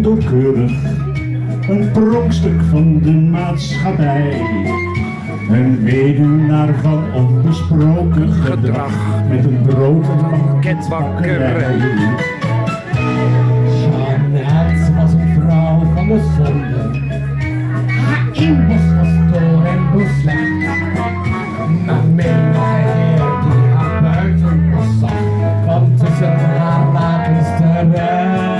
autokeurig, een pronkstuk van de maatschappij. Een weduwnaar van onbesproken gedrag, met een brood- en banketbakkerij. Jeannette was een vrouw van de zonde. Haar inborst was door en door slecht. Maar menige heer die haar buitenpost zag, kwam tussen haar lakens terecht.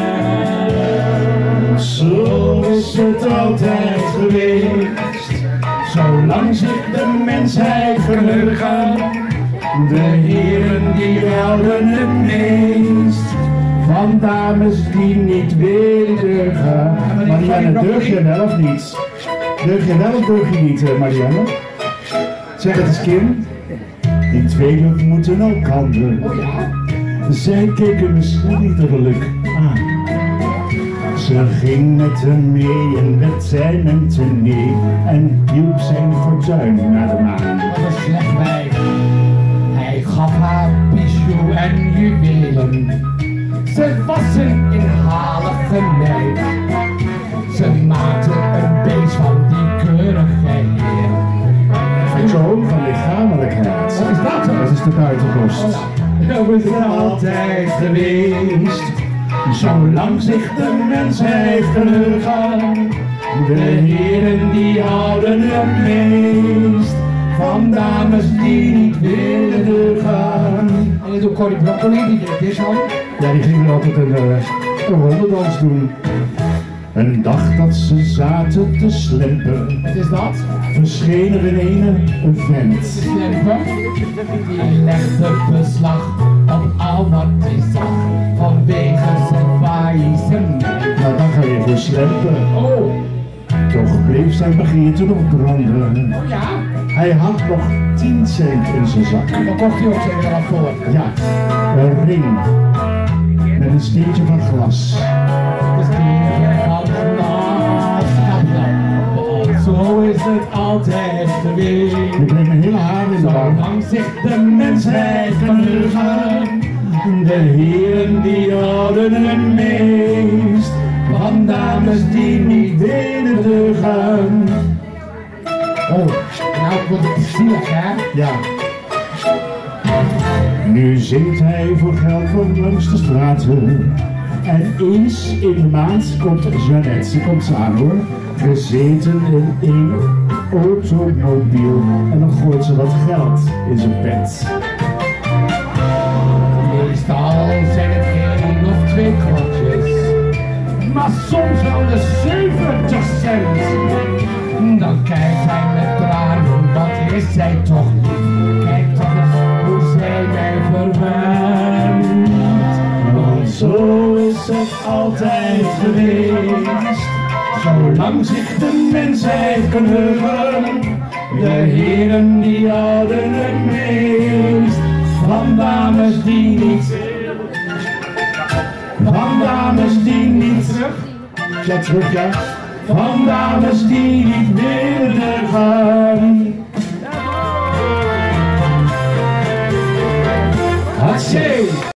Zo is het altijd geweest, zolang zich de mensheid verheugen. De heren die houden het meest van dames die niet willen deugen. Marianne, deug je wel of niet? Deug je wel of deug je niet, Marianne? Zeg het eens, Kim. Die twee ontmoeten elkander. Zij keken misschien liederlijk aan. Ze ging met hem mee en werd zijn mentenee en hielp zijn fortuin naar de maan. Wat een slecht wijf. Hij gaf haar bijou en juwelen. Ze was een inhalige meid. Ze maakte een beest van die keurige heer. Zo van lichamelijkheid. Wat is dat dan? Dat is de buitenpost. Zo is het altijd geweest, zolang zich de mensheid verheugen. De heren die houden het meest van dames die niet willen deugen. En toen Corrie Broccoli, die deed dit al. Ja, die gingen altijd een rondedans doen. Een dag dat ze zaten te slempen, Wat is dat? verscheen er in een vent. Slempen. Die legde beslag op al wat hij zag vanwege zijn faillissement. Nou, dan ga je voor slempen. Oh, Toch bleef zijn begeerte nog branden. oh ja? Hij had nog 10 cent in zijn zak. Daar kocht hij ook zeker wat voor. Ja, een ring met een steentje van glas. Dus die van glas. Zo is het altijd geweest. Ik kreeg mijn hele haar in de war. Zolang zich de mensheid verheugen, De heren die houden het meest van dames die niet willen deugen. oh, nou wordt het zielig, hè? Ja. Nu zingt hij voor geld van langs de straten. En eens in de maand komt Jeannette, ze komt aan hoor, gezeten in een automobiel. En dan gooit ze wat geld in zijn pet. Meestal zijn het geen of 2 kwartjes, maar soms wel de 70 cent. Dan kijkt hij met tranen, wat is zij toch lief. Kijk toch eens hoe zij mij verwend. Want zo is het altijd geweest, zolang zich de mensheid kan heugen. De heren die houden het meest van dames die niet, van dames die niet, ja terug ja, van dames die niet willen deugen. Hatsé!